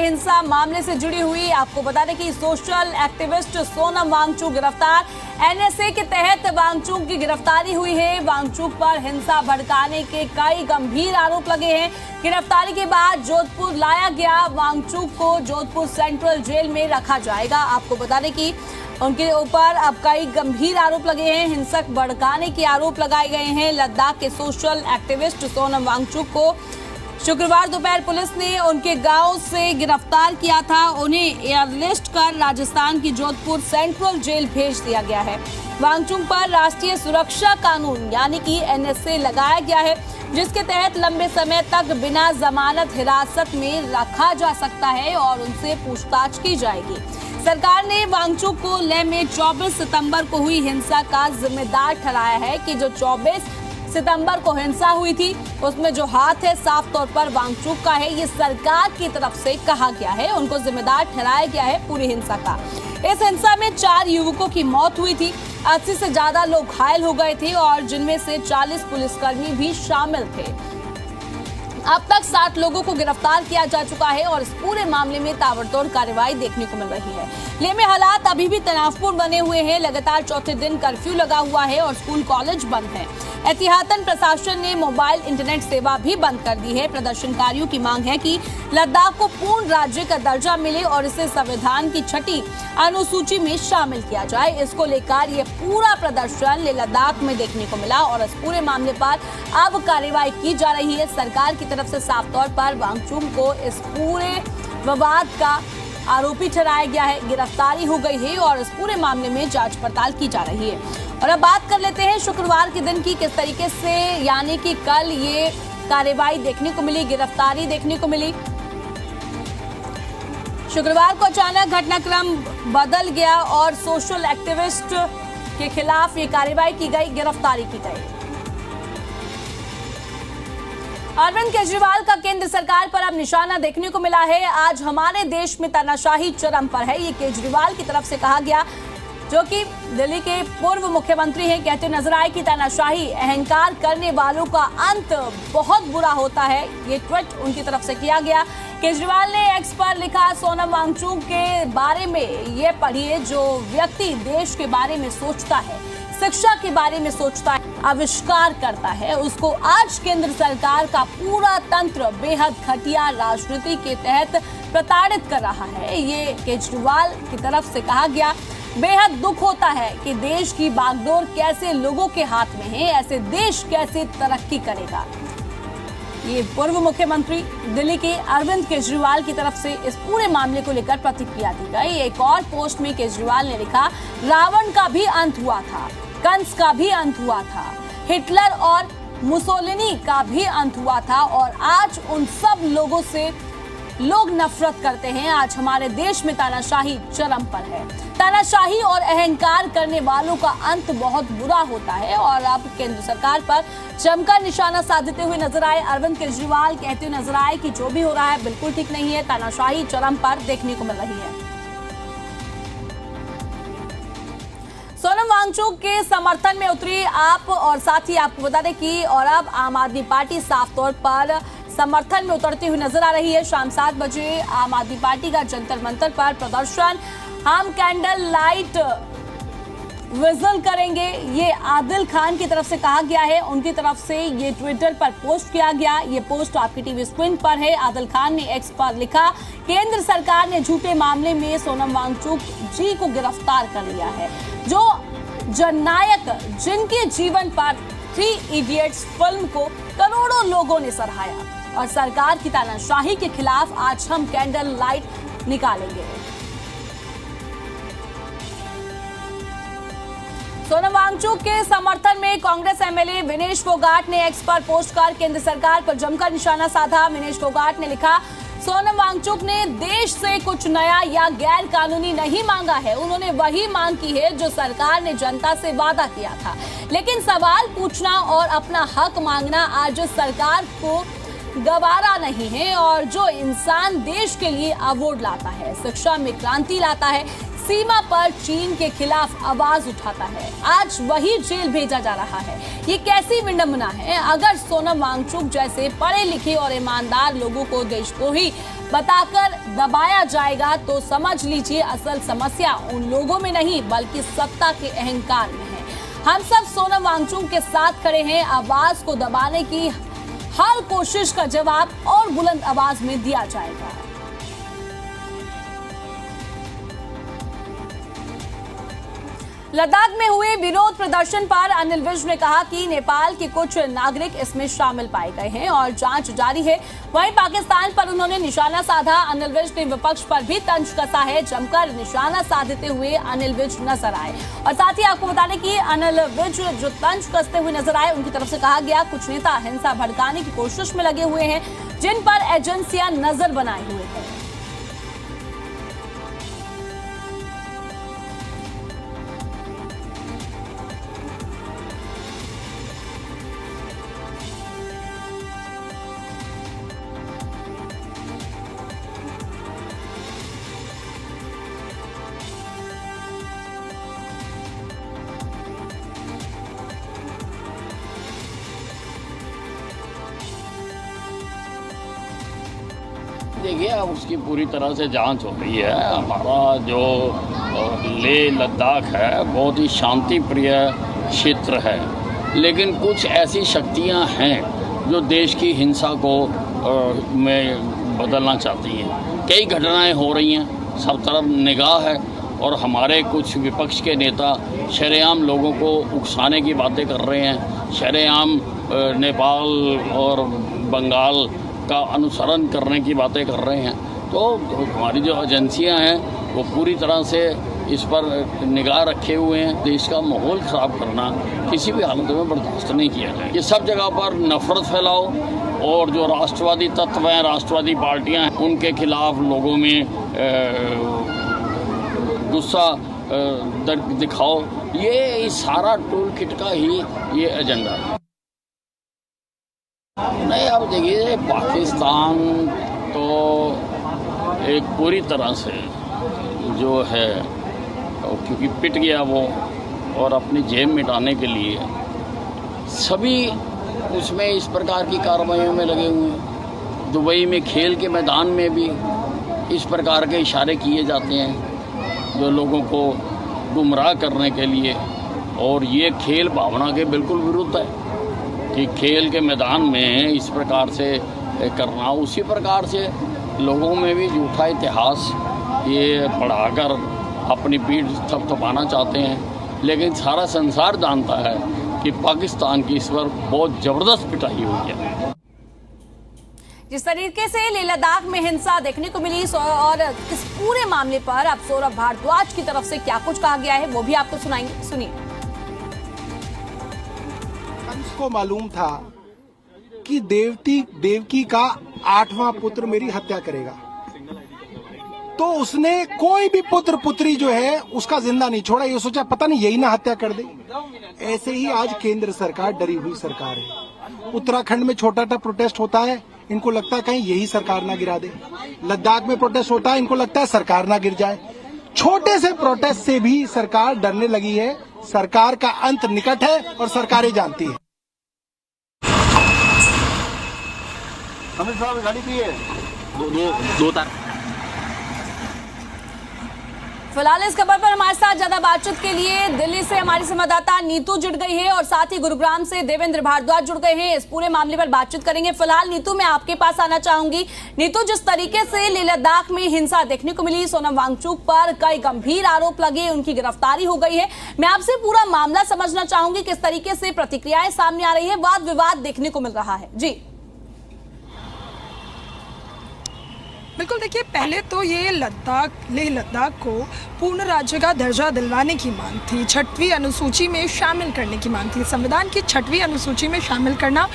हिंसा मामले से जुड़ी हुई आपको बता दें कि सोशल एक्टिविस्ट सोनम वांगचुक गिरफ्तार। एनएसए के तहत वांगचुक की गिरफ्तारी हुई है। वांगचुक पर हिंसा भड़काने के कई गंभीर आरोप लगे हैं। गिरफ्तारी के बाद जोधपुर लाया गया। वांगचुक को जोधपुर सेंट्रल जेल में रखा जाएगा। आपको बता दें कि उनके ऊपर अब कई गंभीर आरोप लगे हैं। हिंसक भड़काने के आरोप लगाए गए हैं। लद्दाख के सोशल एक्टिविस्ट सोनम वांगचुक को शुक्रवार दोपहर पुलिस ने उनके गांव से गिरफ्तार किया था। उन्हें एयरलिफ्ट कर राजस्थान की जोधपुर सेंट्रल जेल भेज दिया गया है। वांगचुक पर राष्ट्रीय सुरक्षा कानून यानी कि एनएसए लगाया गया है, जिसके तहत लंबे समय तक बिना जमानत हिरासत में रखा जा सकता है और उनसे पूछताछ की जाएगी। सरकार ने वांगचुक को लेह में 24 सितंबर को हुई हिंसा का जिम्मेदार ठहराया है कि जो 24 सितंबर को हिंसा हुई थी उसमें जो हाथ है साफ तौर पर वांगचुक का है। ये सरकार की तरफ से कहा गया है, उनको जिम्मेदार ठहराया गया है पूरी हिंसा का। इस हिंसा में 4 युवकों की मौत हुई थी। 80 से ज्यादा लोग घायल हो गए थे और जिनमें से 40 पुलिसकर्मी भी शामिल थे। अब तक 60 लोगों को गिरफ्तार किया जा चुका है और इस पूरे मामले में ताबड़तोड़ कार्रवाई देखने को मिल रही है। लेह में हालात अभी भी तनावपूर्ण बने हुए हैं। लगातार चौथे दिन कर्फ्यू लगा हुआ है और स्कूल कॉलेज बंद है। एहतियातन प्रशासन ने मोबाइल इंटरनेट सेवा भी बंद कर दी है। प्रदर्शनकारियों की मांग है कि लद्दाख को पूर्ण राज्य का दर्जा मिले और इसे संविधान की 6ठी अनुसूची में शामिल किया जाए। इसको लेकर ये पूरा प्रदर्शन लेह लद्दाख में देखने को मिला और इस पूरे मामले पर अब कार्रवाई की जा रही है। सरकार की तरफ से साफ तौर पर वांगचुक को इस पूरे विवाद का आरोपी ठहराया गया है। गिरफ्तारी हो गई है और इस पूरे मामले में जांच पड़ताल की जा रही है। और अब बात कर लेते हैं शुक्रवार के दिन की, किस तरीके से यानी कि कल ये कार्रवाई देखने को मिली, गिरफ्तारी देखने को मिली। शुक्रवार को अचानक घटनाक्रम बदल गया और सोशल एक्टिविस्ट के खिलाफ ये कार्रवाई की गई, गिरफ्तारी की गई। अरविंद केजरीवाल का केंद्र सरकार पर अब निशाना देखने को मिला है। आज हमारे देश में तानाशाही चरम पर है, ये केजरीवाल की तरफ से कहा गया, जो कि दिल्ली के पूर्व मुख्यमंत्री हैं। कहते नजर आए कि तानाशाही अहंकार करने वालों का अंत बहुत बुरा होता है। ये ट्वीट उनकी तरफ से किया गया। केजरीवाल ने एक्स पर लिखा, सोनम वांगचुक के बारे में ये पढ़िए, जो व्यक्ति देश के बारे में सोचता है, शिक्षा के बारे में सोचता है, आविष्कार करता है, उसको आज केंद्र सरकार का पूरा तंत्र बेहद घटिया राजनीति के तहत प्रताड़ित कर रहा है। ये केजरीवाल की तरफ से कहा गया। बेहद दुख होता है कि देश की बागडोर कैसे लोगों के हाथ में है, ऐसे देश कैसे तरक्की करेगा। ये पूर्व मुख्यमंत्री दिल्ली के अरविंद केजरीवाल की तरफ से इस पूरे मामले को लेकर प्रतिक्रिया दी गई। एक और पोस्ट में केजरीवाल ने लिखा, रावण का भी अंत हुआ था, कंस का भी अंत हुआ था, हिटलर और मुसोलिनी का भी अंत हुआ था और आज उन सब लोगों से लोग नफरत करते हैं। आज हमारे देश में तानाशाही चरम पर है। तानाशाही और अहंकार करने वालों का अंत बहुत बुरा होता है और अब केंद्र सरकार पर जमकर निशाना साधते हुए नजर आए अरविंद केजरीवाल। कहते हुए नजर आए कि जो भी हो रहा है बिल्कुल ठीक नहीं है, तानाशाही चरम पर देखने को मिल रही है। सोनम वांगचुक के समर्थन में उतरी आप और साथ ही आपको बता दें कि और अब आम आदमी पार्टी साफ तौर पर समर्थन में उतरती हुई नजर आ रही है। शाम 7 बजे आम आदमी पार्टी का जंतर मंतर पर प्रदर्शन। हम कैंडल लाइट विजिल करेंगे, ये आदिल खान की तरफ से कहा गया है। उनकी तरफ से ये ट्विटर पर पोस्ट किया गया। ये पोस्ट आपकी टीवी स्क्रीन पर है। आदिल खान ने एक्स पर लिखा, केंद्र सरकार ने झूठे मामले में सोनम वांगचुक जी को गिरफ्तार कर लिया है। जो जननायक जिनके जीवन पर 3 इडियट्स फिल्म को करोड़ों लोगों ने सराहाया और सरकार की तानाशाही के खिलाफ आज हम कैंडल लाइट निकालेंगे। सोनम वांगचुक के समर्थन में कांग्रेस एमएलए विनेश फोगाट ने एक्स पर पोस्ट कर केंद्र सरकार पर जमकर निशाना साधा। विनेश फोगाट ने लिखा, सोनम वांगचुक ने देश से कुछ नया या गैर कानूनी नहीं मांगा है। उन्होंने वही मांग की है जो सरकार ने जनता से वादा किया था। लेकिन सवाल पूछना और अपना हक मांगना आज सरकार को गवारा नहीं है। और जो इंसान देश के लिए अवार्ड लाता है, शिक्षा में क्रांति लाता है, सीमा पर चीन के खिलाफ आवाज उठाता है, आज वही जेल भेजा जा रहा है। ये कैसी विडंबना है। अगर सोनम वांगचुक जैसे पढ़े लिखे और ईमानदार लोगों को देशद्रोही बताकर दबाया जाएगा तो समझ लीजिए असल समस्या उन लोगों में नहीं बल्कि सत्ता के अहंकार में है। हम सब सोनम वांगचुक के साथ खड़े हैं। आवाज को दबाने की हर कोशिश का जवाब और बुलंद आवाज में दिया जाएगा। लद्दाख में हुए विरोध प्रदर्शन पर अनिल विज ने कहा कि नेपाल के कुछ नागरिक इसमें शामिल पाए गए हैं और जांच जारी है। वहीं पाकिस्तान पर उन्होंने निशाना साधा। अनिल विज ने विपक्ष पर भी तंज कसा है। जमकर निशाना साधते हुए अनिल विज नजर आए और साथ ही आपको बता दें कि अनिल विज जो तंज कसते हुए नजर आए उनकी तरफ से कहा गया कुछ नेता हिंसा भड़काने की कोशिश में लगे हुए हैं जिन पर एजेंसियां नजर बनाए हुए हैं। देखिए अब उसकी पूरी तरह से जांच हो रही है। हमारा जो लेह लद्दाख है बहुत ही शांति प्रिय क्षेत्र है, लेकिन कुछ ऐसी शक्तियां हैं जो देश की हिंसा को में बदलना चाहती हैं। कई घटनाएं हो रही हैं, सब तरफ निगाह है और हमारे कुछ विपक्ष के नेता शरेआम लोगों को उकसाने की बातें कर रहे हैं, शरेआम नेपाल और बंगाल का अनुसरण करने की बातें कर रहे हैं। तो हमारी जो एजेंसियां हैं वो पूरी तरह से इस पर निगाह रखे हुए हैं। देश का माहौल ख़राब करना किसी भी हालत में बर्दाश्त नहीं किया जाए। ये सब जगह पर नफरत फैलाओ और जो राष्ट्रवादी तत्व हैं, राष्ट्रवादी पार्टियां हैं, उनके खिलाफ लोगों में गुस्सा दिखाओ, ये सारा टूल किट का ही ये एजेंडा है। नहीं, अब देखिए पाकिस्तान तो एक पूरी तरह से जो है क्योंकि पिट गया वो और अपनी जेब मिटाने के लिए सभी उसमें इस प्रकार की कार्रवाइयों में लगे हुए हैं। दुबई में खेल के मैदान में भी इस प्रकार के इशारे किए जाते हैं जो लोगों को गुमराह करने के लिए, और ये खेल भावना के बिल्कुल विरुद्ध है कि खेल के मैदान में इस प्रकार से करना। उसी प्रकार से लोगों में भी झूठा इतिहास ये पढ़ाकर अपनी पीठ थपथपाना चाहते हैं, लेकिन सारा संसार जानता है कि पाकिस्तान की इस पर बहुत ज़बरदस्त पिटाई हुई है। जिस तरीके से लेह लद्दाख में हिंसा देखने को मिली और इस पूरे मामले पर अब सौरभ भारद्वाज की तरफ से क्या कुछ कहा गया है वो भी आपको सुनाएंगे, सुनिए। को मालूम था कि देवकी का 8वां पुत्र मेरी हत्या करेगा, तो उसने कोई भी पुत्र पुत्री जो है उसका जिंदा नहीं छोड़ा। ये सोचा पता नहीं यही ना हत्या कर दे। ऐसे ही आज केंद्र सरकार डरी हुई सरकार है। उत्तराखंड में छोटा सा प्रोटेस्ट होता है, इनको लगता है कहीं यही सरकार ना गिरा दे। लद्दाख में प्रोटेस्ट होता है, इनको लगता है सरकार ना गिर जाए। छोटे से प्रोटेस्ट से भी सरकार डरने लगी है। सरकार का अंत निकट है और सरकारें जानती है। अमित साहब गाड़ी की है दो तार। फिलहाल इस खबर पर हमारे साथ ज्यादा बातचीत के लिए दिल्ली से हमारी संवाददाता नीतू जुड़ गई है और साथ ही गुरुग्राम से देवेंद्र भारद्वाज जुड़ गए हैं। इस पूरे मामले पर बातचीत करेंगे। फिलहाल नीतू मैं आपके पास आना चाहूंगी। नीतू, जिस तरीके से लेह लद्दाख में हिंसा देखने को मिली, सोनम वांगचुक पर कई गंभीर आरोप लगे, उनकी गिरफ्तारी हो गई है, मैं आपसे पूरा मामला समझना चाहूंगी। किस तरीके से प्रतिक्रियाएं सामने आ रही है, वाद विवाद देखने को मिल रहा है? जी बिल्कुल, देखिए पहले तो ये लेह लद्दाख को पूर्ण राज्य का दर्जा दिलवाने की मांग थी, 6वीं अनुसूची में शामिल करने की मांग थी, संविधान की 6वीं अनुसूची में शामिल करना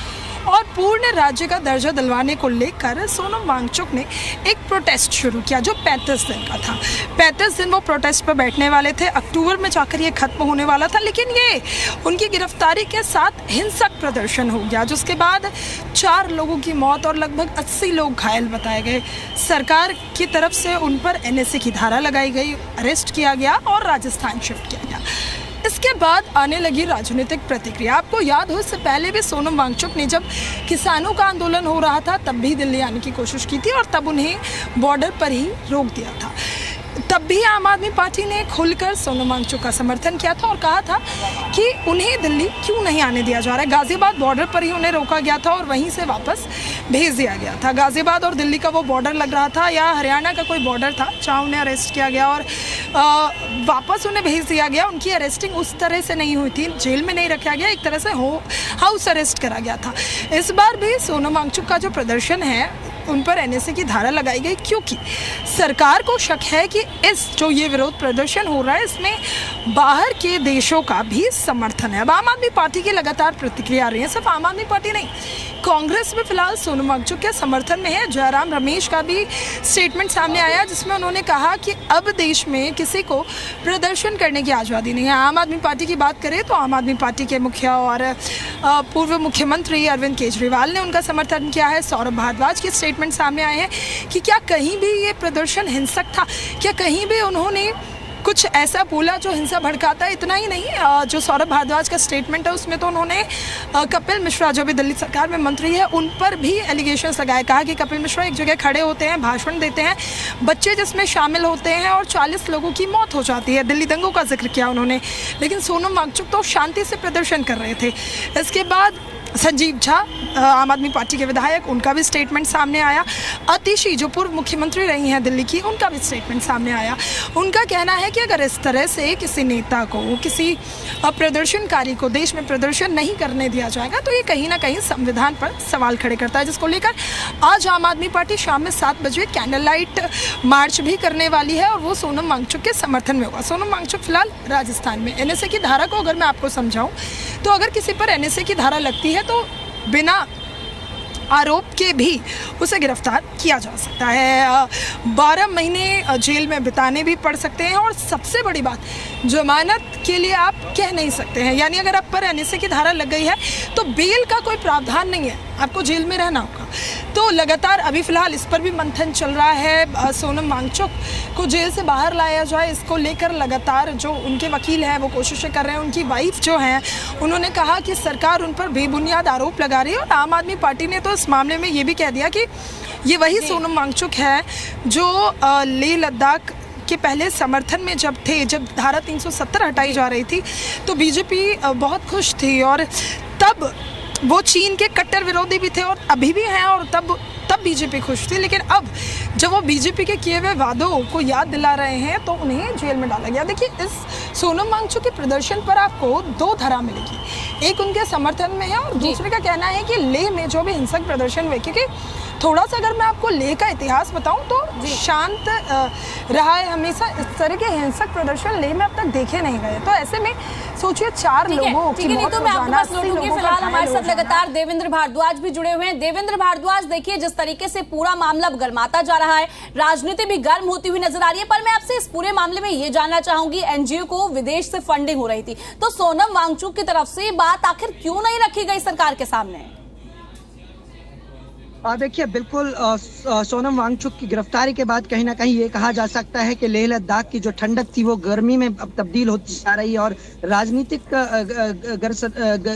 और पूर्ण राज्य का दर्जा दिलवाने को लेकर सोनम वांगचुक ने एक प्रोटेस्ट शुरू किया जो 35 दिन का था। 35 दिन वो प्रोटेस्ट पर बैठने वाले थे। अक्टूबर में जाकर ये खत्म होने वाला था, लेकिन ये उनकी गिरफ्तारी के साथ हिंसक प्रदर्शन हो गया, जिसके बाद 4 लोगों की मौत और लगभग 80 लोग घायल बताए गए। सरकार की तरफ से उन पर NSA की धारा लगाई गई, अरेस्ट किया गया और राजस्थान शिफ्ट किया गया। इसके बाद आने लगी राजनीतिक प्रतिक्रिया। आपको याद हो, इससे पहले भी सोनम वांगचुक ने जब किसानों का आंदोलन हो रहा था तब भी दिल्ली आने की कोशिश की थी और तब उन्हें बॉर्डर पर ही रोक दिया था। तब भी आम आदमी पार्टी ने खुलकर सोनम वांगचुक का समर्थन किया था और कहा था कि उन्हें दिल्ली क्यों नहीं आने दिया जा रहा है। गाजियाबाद बॉर्डर पर ही उन्हें रोका गया था और वहीं से वापस भेज दिया गया था। गाजियाबाद और दिल्ली का वो बॉर्डर लग रहा था या हरियाणा का कोई बॉर्डर था जहाँ उन्हें अरेस्ट किया गया और वापस उन्हें भेज दिया गया। उनकी अरेस्टिंग उस तरह से नहीं हुई थी, जेल में नहीं रखा गया, एक तरह से हाउस अरेस्ट करा गया था। इस बार भी सोनम वांगचुक का जो प्रदर्शन है उन पर एनएसए की धारा लगाई गई, क्योंकि सरकार को शक है कि इस जो ये विरोध प्रदर्शन हो रहा है इसमें बाहर के देशों का भी समर्थन है। अब आम आदमी पार्टी की लगातार प्रतिक्रिया आ रही है। सिर्फ आम आदमी पार्टी नहीं, कांग्रेस में फिलहाल सोनम वांगचुक के समर्थन में है। जयराम रमेश का भी स्टेटमेंट सामने आया जिसमें उन्होंने कहा कि अब देश में किसी को प्रदर्शन करने की आज़ादी नहीं है। आम आदमी पार्टी की बात करें तो आम आदमी पार्टी के मुखिया और पूर्व मुख्यमंत्री अरविंद केजरीवाल ने उनका समर्थन किया है। सौरभ भारद्वाज के स्टेटमेंट सामने आए हैं कि क्या कहीं भी ये प्रदर्शन हिंसक था, क्या कहीं भी उन्होंने कुछ ऐसा बोला जो हिंसा भड़काता है। इतना ही नहीं, जो सौरभ भारद्वाज का स्टेटमेंट है उसमें तो उन्होंने कपिल मिश्रा जो भी दिल्ली सरकार में मंत्री है उन पर भी एलिगेशंस लगाए। कहा कि कपिल मिश्रा एक जगह खड़े होते हैं, भाषण देते हैं, बच्चे जिसमें शामिल होते हैं और 40 लोगों की मौत हो जाती है। दिल्ली दंगों का जिक्र किया उन्होंने, लेकिन सोनम वांगचुक तो शांति से प्रदर्शन कर रहे थे। इसके बाद संजीव झा आम आदमी पार्टी के विधायक, उनका भी स्टेटमेंट सामने आया। अतिशी जो पूर्व मुख्यमंत्री रही हैं दिल्ली की, उनका भी स्टेटमेंट सामने आया। उनका कहना है कि अगर इस तरह से किसी नेता को, किसी प्रदर्शनकारी को देश में प्रदर्शन नहीं करने दिया जाएगा तो ये कहीं ना कहीं संविधान पर सवाल खड़े करता है, जिसको लेकर आज आम आदमी पार्टी शाम में 7 बजे कैंडल लाइट मार्च भी करने वाली है और वो सोनम वांगचुक के समर्थन में होगा। सोनम वांगचुक फिलहाल राजस्थान में। एनएसए की धारा को अगर मैं आपको समझाऊं तो अगर किसी पर एनएसए की धारा लगती है तो बिना आरोप के भी उसे गिरफ्तार किया जा सकता है। 12 महीने जेल में बिताने भी पड़ सकते हैं और सबसे बड़ी बात, जमानत के लिए आप कह नहीं सकते हैं। यानी अगर आप पर एनएसए की धारा लग गई है तो बेल का कोई प्रावधान नहीं है, आपको जेल में रहना होगा। तो लगातार अभी फिलहाल इस पर भी मंथन चल रहा है। सोनम वांगचुक को जेल से बाहर लाया जाए, इसको लेकर लगातार जो उनके वकील हैं वो कोशिशें कर रहे हैं। उनकी वाइफ जो हैं उन्होंने कहा कि सरकार उन पर बेबुनियाद आरोप लगा रही है और आम आदमी पार्टी ने तो इस मामले में ये भी कह दिया कि ये वही सोनम वांगचुक है जो लेह लद्दाख के पहले समर्थन में जब थे, जब धारा 370 हटाई जा रही थी तो बीजेपी बहुत खुश थी और तब वो चीन के कट्टर विरोधी भी थे और अभी भी हैं और तब बीजेपी खुश थी। लेकिन अब जब वो बीजेपी के किए हुए वादों को याद दिला रहे हैं तो उन्हें जेल में डाला गया। देखिए, इस सोनम वांगचुक के प्रदर्शन पर आपको 2 धारा मिलेगी, एक उनके समर्थन में है और दूसरे का कहना है कि लेह में जो भी हिंसक प्रदर्शन हुए, क्योंकि थोड़ा सा अगर मैं आपको लेह का इतिहास बताऊं तो शांत रहा है हमेशा। इस तरह के हिंसक प्रदर्शन लेह में अब तक देखे नहीं गए। तो ऐसे में सोचिए 4 लोगों की मौत हो जाना। फिलहाल हमारे साथ लगातार देवेंद्र भारद्वाज भी जुड़े हुए हैं। देवेंद्र भारद्वाज, देखिए जिस तरीके से पूरा मामला अब गर्माता जा रहा है, राजनीति भी गर्म होती हुई नजर आ रही है, पर मैं आपसे इस पूरे मामले में ये जानना चाहूंगी, एनजीओ को विदेश से फंडिंग हो रही थी, तो सोनम वांगचुक की तरफ से बात आखिर क्यों नहीं रखी गई सरकार के सामने? देखिए, बिल्कुल सोनम वांगचुक की गिरफ्तारी के बाद कहीं ना कहीं ये कहा जा सकता है कि लेह लद्दाख की जो ठंडक थी वो गर्मी में अब तब्दील होती जा रही है और राजनीतिक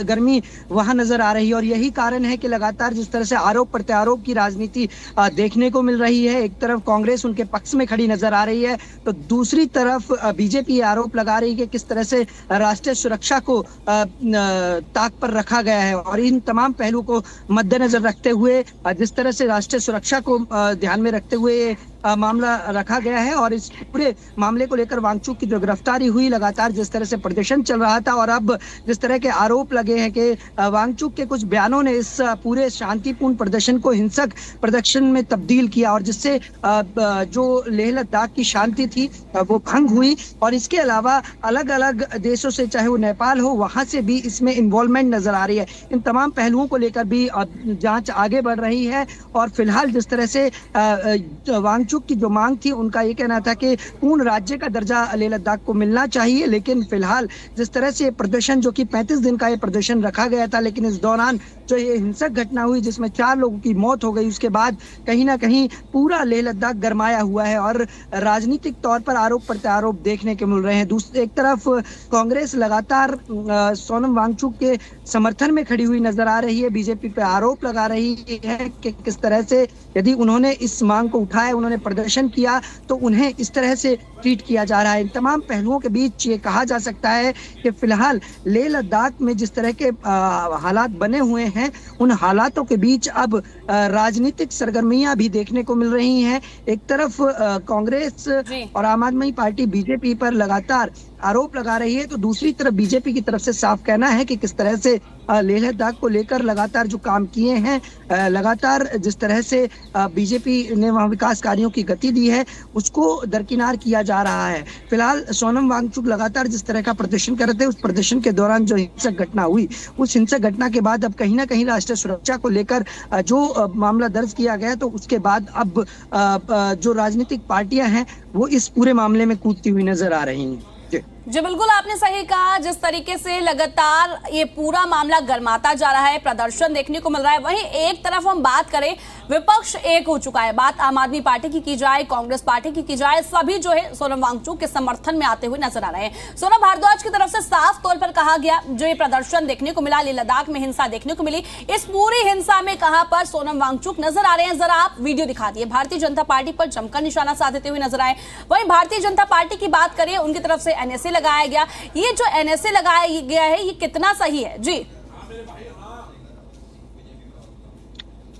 गर्मी वहां नजर आ रही है। और यही कारण है कि लगातार जिस तरह से आरोप प्रत्यारोप की राजनीति देखने को मिल रही है, एक तरफ कांग्रेस उनके पक्ष में खड़ी नजर आ रही है तो दूसरी तरफ बीजेपी आरोप लगा रही है कि किस तरह से राष्ट्रीय सुरक्षा को ताक पर रखा गया है। और इन तमाम पहलू को मद्देनजर रखते हुए, जिस तरह से राष्ट्रीय सुरक्षा को ध्यान में रखते हुए मामला रखा गया है और इस पूरे मामले को लेकर वांगचुक की जो गिरफ्तारी हुई, लगातार जिस तरह से प्रदर्शन चल रहा था और अब जिस तरह के आरोप लगे हैं कि वांगचुक के कुछ बयानों ने इस पूरे शांतिपूर्ण प्रदर्शन को हिंसक प्रदर्शन में तब्दील किया और जिससे जो लेह लद्दाख की शांति थी वो भंग हुई। और इसके अलावा अलग अलग देशों से, चाहे वो नेपाल हो, वहां से भी इसमें इन्वॉल्वमेंट नजर आ रही है। इन तमाम पहलुओं को लेकर भी जांच आगे बढ़ रही है और फिलहाल जिस तरह से वांगचुक वांगचुक की जो मांग थी, उनका ये कहना था कि पूर्ण राज्य का दर्जा लेह लद्दाख को मिलना चाहिए। लेकिन फिलहाल जिस तरह से प्रदर्शन, जो कि 35 दिन का ये प्रदर्शन रखा गया था, लेकिन इस दौरान जो ये हिंसक घटना हुई जिसमें 4 लोगों की मौत हो गई, उसके बाद कहीं ना कहीं पूरा लेह लद्दाख गरमाया हुआ है और राजनीतिक तौर पर आरोप प्रत्यारोप देखने को मिल रहे हैं। दूसरी एक तरफ कांग्रेस लगातार सोनम वांगचुक के समर्थन में खड़ी हुई नजर आ रही है, बीजेपी पे आरोप लगा रही है कि किस तरह से यदि उन्होंने इस मांग को उठाया, उन्होंने प्रदर्शन किया, तो उन्हें इस तरह से ट्रीट किया जा रहा है। इन तमाम पहलुओं के बीच ये कहा जा सकता है कि फिलहाल लेह लद्दाख में जिस तरह के हालात बने हुए हैं, उन हालातों के बीच अब राजनीतिक सरगर्मियां भी देखने को मिल रही हैं। एक तरफ कांग्रेस और आम आदमी पार्टी बीजेपी पर लगातार आरोप लगा रही है, तो दूसरी तरफ बीजेपी की तरफ से साफ कहना है कि किस तरह से लेह लद्दाख को लेकर लगातार जो काम किए हैं, लगातार जिस तरह से बीजेपी ने वहां विकास कार्यों की गति दी है, उसको दरकिनार किया जा रहा है। फिलहाल सोनम वांगचुक लगातार जिस तरह का प्रदर्शन कर रहे थे, उस प्रदर्शन के दौरान जो हिंसक घटना हुई, उस हिंसक घटना के बाद अब कहीं ना कहीं राष्ट्रीय सुरक्षा को लेकर जो मामला दर्ज किया गया, तो उसके बाद अब जो राजनीतिक पार्टियां हैं वो इस पूरे मामले में कूदती हुई नजर आ रही हैं। जी बिल्कुल, आपने सही कहा। जिस तरीके से लगातार ये पूरा मामला गरमाता जा रहा है, प्रदर्शन देखने को मिल रहा है, वहीं एक तरफ हम बात करें, विपक्ष एक हो चुका है। बात आम आदमी पार्टी की जाए, कांग्रेस पार्टी की जाए, सभी जो है सोनम वांगचुक के समर्थन में आते हुए नजर आ रहे हैं। सोनम भारद्वाज की तरफ से साफ तौर पर कहा गया, जो ये प्रदर्शन देखने को मिला, लेह लद्दाख में हिंसा देखने को मिली, इस पूरी हिंसा में कहां पर सोनम वांगचुक नजर आ रहे हैं, जरा आप वीडियो दिखा दिए। भारतीय जनता पार्टी पर जमकर निशाना साधते हुए नजर आए। वहीं भारतीय जनता पार्टी की बात करें, उनकी तरफ से एनएसए लगाया गया। ये जो एनएसए लगाया गया है, ये कितना सही है? जी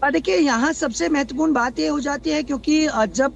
देखिए, यहाँ सबसे महत्वपूर्ण बात ये हो जाती है, क्योंकि जब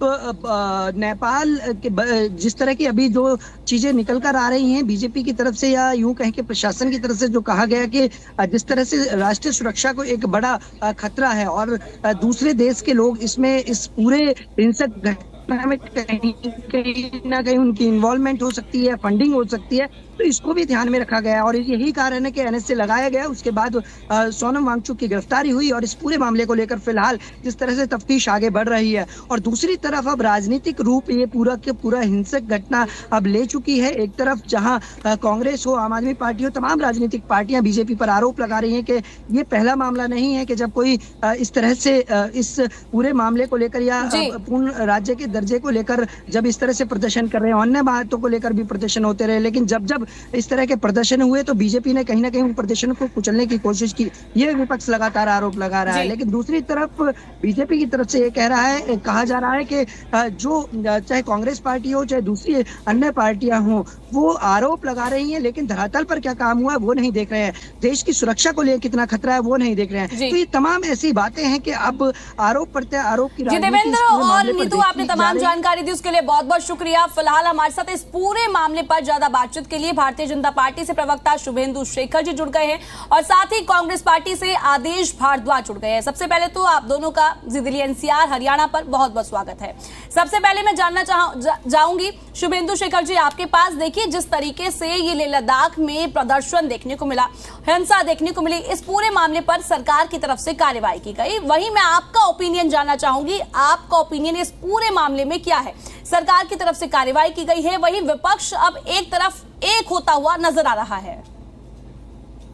नेपाल के जिस तरह की अभी जो चीजें निकल कर आ रही हैं बीजेपी की तरफ से, या यूं कहें कि प्रशासन की तरफ से, जो कहा गया कि जिस तरह से राष्ट्रीय सुरक्षा को एक बड़ा खतरा है और दूसरे देश के लोग इसमें इस पूरे हिंसक घटना में कहीं ना कहीं उनकी इन्वॉल्वमेंट हो सकती है, फंडिंग हो सकती है, तो इसको भी ध्यान में रखा गया और यही कारण है कि एनएसए लगाया गया। उसके बाद सोनम वांगचुक की गिरफ्तारी हुई और इस पूरे मामले को लेकर फिलहाल जिस तरह से तफ्तीश आगे बढ़ रही है, और दूसरी तरफ अब राजनीतिक रूप ये पूरा के पूरा हिंसक घटना अब ले चुकी है। एक तरफ जहां कांग्रेस हो, आम आदमी पार्टी हो, तमाम राजनीतिक पार्टियां बीजेपी पर आरोप लगा रही हैं कि ये पहला मामला नहीं है कि जब कोई इस तरह से इस पूरे मामले को लेकर या पूर्ण राज्य के दर्जे को लेकर जब इस तरह से प्रदर्शन कर रहे हैं, अन्य बातों को लेकर भी प्रदर्शन होते रहे, लेकिन जब इस तरह के प्रदर्शन हुए तो बीजेपी ने कहीं ना कहीं उन प्रदर्शनों को कुचलने की कोशिश की। ये विपक्ष लगातार आरोप लगा रहा है, लेकिन दूसरी तरफ बीजेपी की तरफ से ये कहा जा रहा है कि जो चाहे कांग्रेस पार्टी हो, चाहे दूसरी अन्य पार्टियां हो, वो आरोप लगा रही हैं, लेकिन धरातल पर क्या काम हुआ है वो नहीं देख रहे हैं, देश की सुरक्षा को लेकर कितना खतरा है वो नहीं देख रहे हैं। तो ये तमाम ऐसी बातें हैं कि अब आरोप प्रत्यारोप की देवेंद्र और नीतू, आपने तमाम जानकारी दी, उसके लिए बहुत बहुत शुक्रिया। फिलहाल हमारे साथ इस पूरे मामले पर ज्यादा बातचीत के लिए भारतीय जनता पार्टी से प्रवक्ता शुभेंदु शेखर जी जुड़ गए हैं और साथ ही कांग्रेस पार्टी से आदेश भारद्वाज जुड़ गए हैं। सबसे पहले तो आप दोनों का दिल्ली एनसीआर हरियाणा पर बहुत बहुत स्वागत है। सबसे पहले मैं जानना जाऊंगी शुभेंदु शेखर जी आपके पास, देखिए जिस तरीके से ये लेह लद्दाख में प्रदर्शन देखने को मिला, हिंसा देखने को मिली, इस पूरे मामले पर सरकार की तरफ से कार्रवाई की गई, वहीं मैं आपका ओपिनियन जानना चाहूंगी, आपका ओपिनियन इस पूरे मामले में क्या है? सरकार की तरफ से कार्रवाई की गई है, वहीं विपक्ष अब एक तरफ एक होता हुआ नजर आ रहा है।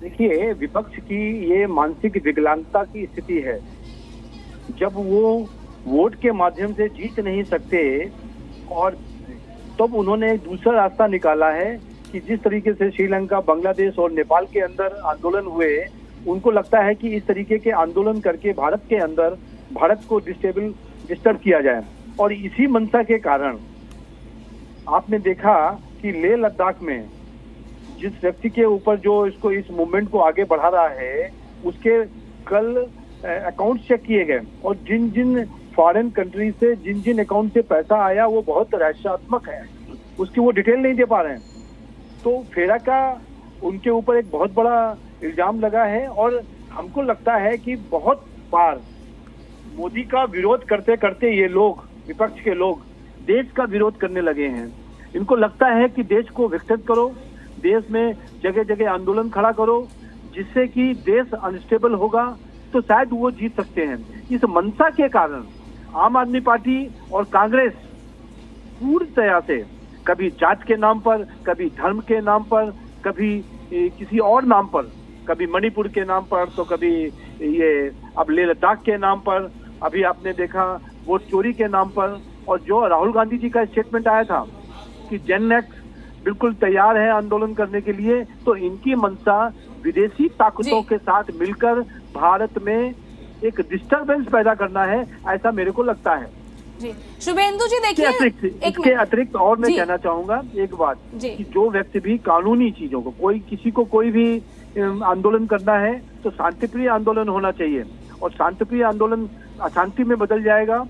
देखिए, विपक्ष की ये मानसिक विकलांगता की स्थिति है। जब वो वोट के माध्यम से जीत नहीं सकते और तब उन्होंने एक दूसरा रास्ता निकाला है कि जिस तरीके से श्रीलंका, बांग्लादेश और नेपाल के अंदर आंदोलन हुए, उनको लगता है कि इस तरीके के आंदोलन करके भारत के अंदर भारत को डिस्टर्ब किया जाए। और इसी मंशा के कारण आपने देखा कि लेह लद्दाख में जिस व्यक्ति के ऊपर जो इसको इस मूवमेंट को आगे बढ़ा रहा है, उसके कल अकाउंट चेक किए गए और जिन जिन फॉरेन कंट्री से जिन जिन अकाउंट से पैसा आया वो बहुत रहस्यात्मक है, उसकी वो डिटेल नहीं दे पा रहे हैं। तो फेरा का उनके ऊपर एक बहुत बड़ा इल्जाम लगा है और हमको लगता है कि बहुत बार मोदी का विरोध करते करते ये लोग, विपक्ष के लोग, देश का विरोध करने लगे हैं। इनको लगता है कि देश को विकसित करो, देश में जगह जगह आंदोलन खड़ा करो, जिससे कि देश अनस्टेबल होगा तो शायद वो जीत सकते हैं। इस मंशा के कारण आम आदमी पार्टी और कांग्रेस पूरी तरह से कभी जात के नाम पर, कभी धर्म के नाम पर, कभी किसी और नाम पर, कभी मणिपुर के नाम पर, तो कभी ये अब लेह लद्दाख के नाम पर, अभी आपने देखा वोट चोरी के नाम पर। और जो राहुल गांधी जी का स्टेटमेंट आया था कि जेन नेक्स्ट बिल्कुल तैयार है आंदोलन करने के लिए, तो इनकी मंशा विदेशी ताकतों के साथ मिलकर भारत में एक डिस्टरबेंस पैदा करना है, ऐसा मेरे को लगता है। जी शुभेंदु जी देखिए, इसके अतिरिक्त और मैं कहना चाहूंगा एक बात कि जो व्यक्ति भी कानूनी चीजों को, किसी को कोई भी आंदोलन करना है तो शांतिप्रिय आंदोलन होना चाहिए, और शांतिप्रिय आंदोलन अशांति में बदल जाएगा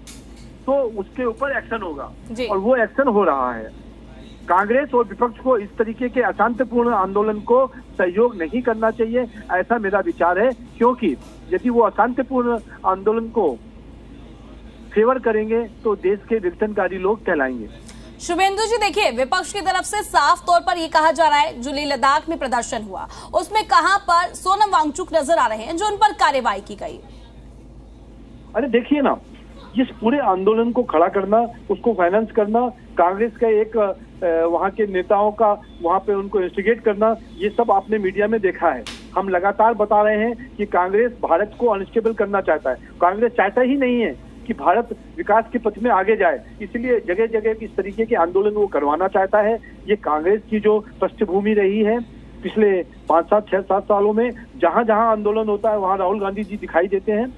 तो उसके ऊपर एक्शन होगा, और वो एक्शन हो रहा है। कांग्रेस और विपक्ष को इस तरीके के अशांतिपूर्ण आंदोलन को सहयोग नहीं करना चाहिए, ऐसा मेरा विचार है, क्योंकि यदि वो अशांतिपूर्ण आंदोलन को फेवर करेंगे तो देश के विघटनकारी लोग कहलाएंगे। शुभेंदु जी देखिए, विपक्ष की तरफ से साफ तौर पर ये कहा जा रहा है जो लेह लद्दाख में प्रदर्शन हुआ उसमें कहां पर सोनम वांगचुक नजर आ रहे हैं जो उन पर कार्रवाई की गई। अरे देखिए ना, इस पूरे आंदोलन को खड़ा करना, उसको फाइनेंस करना, कांग्रेस का एक वहां के नेताओं का वहां पे उनको इंस्टिगेट करना, ये सब आपने मीडिया में देखा है। हम लगातार बता रहे हैं कि कांग्रेस भारत को अनस्टेबल करना चाहता है। कांग्रेस चाहता ही नहीं है कि भारत विकास के पथ में आगे जाए, इसलिए जगह जगह इस तरीके के आंदोलन वो करवाना चाहता है। ये कांग्रेस की जो पृष्ठभूमि रही है पिछले 5, 7, 6, 7 सालों में, जहां जहां आंदोलन होता है वहां राहुल गांधी जी दिखाई देते हैं।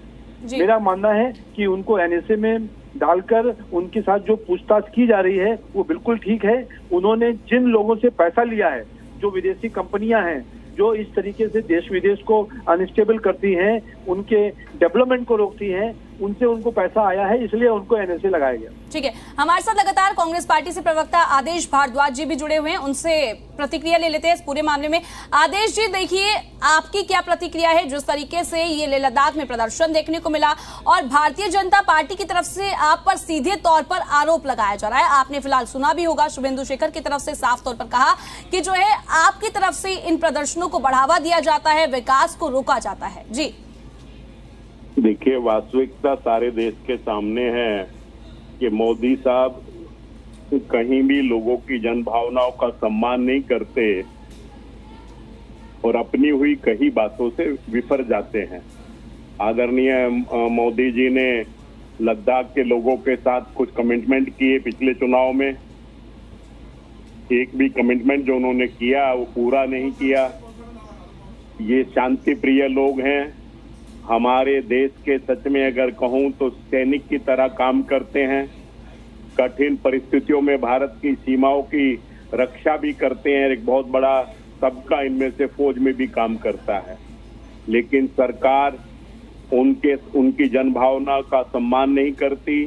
मेरा मानना है कि उनको एनएसए में डालकर उनके साथ जो पूछताछ की जा रही है वो बिल्कुल ठीक है। उन्होंने जिन लोगों से पैसा लिया है, जो विदेशी कंपनियां हैं जो इस तरीके से देश विदेश को अनस्टेबल करती हैं, उनके डेवलपमेंट को रोकती हैं, उनसे उनको पैसा आया है, इसलिए उनको एनएसए लगाया गया। ठीक है, हमारे साथ लगातार कांग्रेस पार्टी से प्रवक्ता आदेश भारद्वाज जी भी जुड़े हुए हैं, उनसे प्रतिक्रिया ले लेते हैं इस पूरे मामले में। आदेश जी देखिए, आपकी क्या प्रतिक्रिया है जिस तरीके से ये लेह लद्दाख में प्रदर्शन देखने को मिला और भारतीय जनता पार्टी की तरफ से आप पर सीधे तौर पर आरोप लगाया जा रहा है। आपने फिलहाल सुना भी होगा, शुभेंदु शेखर की तरफ से साफ तौर पर कहा कि जो है आपकी तरफ से इन प्रदर्शनों को बढ़ावा दिया जाता है, विकास को रोका जाता है। जी देखिए, वास्तविकता सारे देश के सामने है कि मोदी साहब कहीं भी लोगों की जन भावनाओं का सम्मान नहीं करते और अपनी हुई कई बातों से विफर जाते हैं। आदरणीय मोदी जी ने लद्दाख के लोगों के साथ कुछ कमिटमेंट किए पिछले चुनाव में, एक भी कमिटमेंट जो उन्होंने किया वो पूरा नहीं किया। ये शांति प्रिय लोग हैं, हमारे देश के सच में अगर कहूं तो सैनिक की तरह काम करते हैं। कठिन परिस्थितियों में भारत की सीमाओं की रक्षा भी करते हैं। एक बहुत बड़ा तबका इनमें से फौज में भी काम करता है, लेकिन सरकार उनकी जन भावना का सम्मान नहीं करती,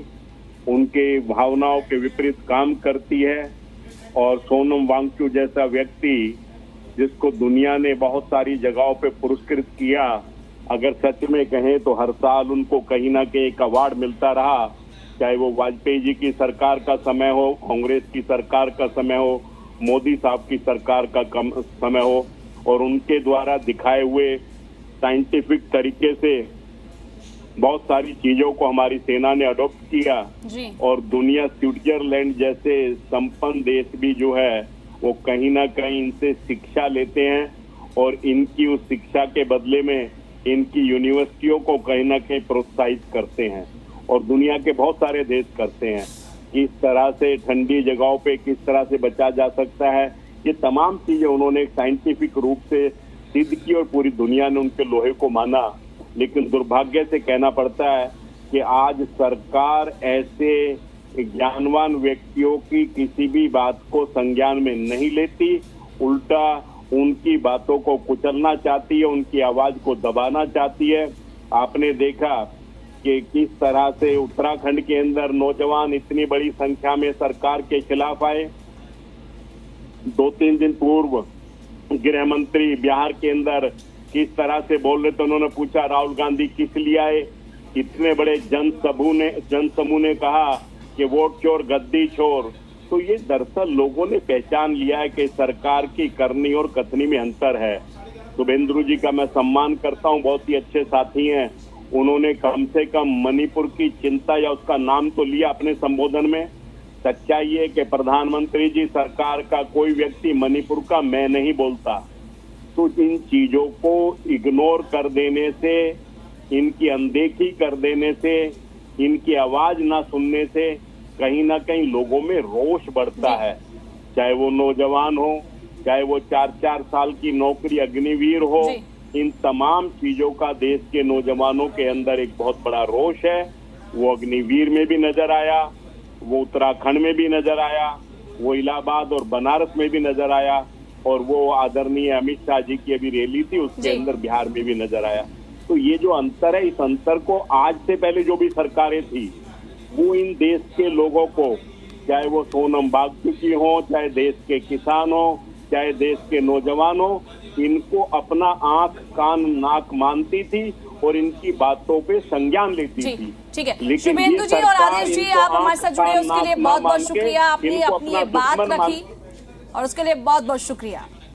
उनके भावनाओं के विपरीत काम करती है। और सोनम वांगचुक जैसा व्यक्ति जिसको दुनिया ने बहुत सारी जगहों पे पुरस्कृत किया, अगर सच में कहें तो हर साल उनको कहीं ना कहीं एक अवार्ड मिलता रहा, चाहे वो वाजपेयी जी की सरकार का समय हो, कांग्रेस की सरकार का समय हो, मोदी साहब की सरकार का समय हो, और उनके द्वारा दिखाए हुए साइंटिफिक तरीके से बहुत सारी चीजों को हमारी सेना ने अडॉप्ट किया और दुनिया स्विट्जरलैंड जैसे संपन्न देश भी जो है वो कहीं ना कहीं इनसे शिक्षा लेते हैं और इनकी उस शिक्षा के बदले में इनकी यूनिवर्सिटियों को कहीं ना कहीं प्रोत्साहित करते हैं और दुनिया के बहुत सारे देश करते हैं। किस तरह से ठंडी जगहों पे किस तरह से बचा जा सकता है, ये तमाम चीजें उन्होंने साइंटिफिक रूप से सिद्ध की और पूरी दुनिया ने उनके लोहे को माना। लेकिन दुर्भाग्य से कहना पड़ता है कि आज सरकार ऐसे ज्ञानवान व्यक्तियों की किसी भी बात को संज्ञान में नहीं लेती, उल्टा उनकी बातों को कुचलना चाहती है, उनकी आवाज को दबाना चाहती है। आपने देखा कि किस तरह से उत्तराखंड के अंदर नौजवान इतनी बड़ी संख्या में सरकार के खिलाफ आए। 2-3 दिन पूर्व गृह मंत्री बिहार के अंदर किस तरह से बोल रहे थे, उन्होंने पूछा राहुल गांधी किस लिए आए। इतने बड़े जनसमूह ने कहा कि वोट चोर गद्दी चोर। तो ये दरअसल लोगों ने पहचान लिया है कि सरकार की करनी और कथनी में अंतर है। शुभेंदु जी का मैं सम्मान करता हूं, बहुत ही अच्छे साथी हैं, उन्होंने कम से कम मणिपुर की चिंता या उसका नाम तो लिया अपने संबोधन में। सच्चाई है कि प्रधानमंत्री जी, सरकार का कोई व्यक्ति मणिपुर का मैं नहीं बोलता। तो इन चीजों को इग्नोर कर देने से, इनकी अनदेखी कर देने से, इनकी आवाज ना सुनने से कहीं ना कहीं लोगों में रोष बढ़ता है। चाहे वो नौजवान हो, चाहे वो 4-4 साल की नौकरी अग्निवीर हो, इन तमाम चीजों का देश के नौजवानों के अंदर एक बहुत बड़ा रोष है। वो अग्निवीर में भी नजर आया, वो उत्तराखंड में भी नजर आया, वो इलाहाबाद और बनारस में भी नजर आया, और वो आदरणीय अमित शाह जी की अभी रैली थी उसके अंदर बिहार में भी नजर आया। तो ये जो अंतर है, इस अंतर को आज से पहले जो भी सरकारें थी वो इन देश के लोगों को, चाहे वो सोनम बागचुकी हो, चाहे देश के किसान हो, चाहे देश के नौजवान हो, इनको अपना आंख कान नाक मानती थी और इनकी बातों पे संज्ञान लेती थी। ठीक है शुभेंदु जी और आदेश जी, आप हमारे साथ जुड़े उसके लिए बहुत बहुत शुक्रिया। आपने अपनी ये बात रखी और उसके लिए बहुत बहुत शुक्रिया।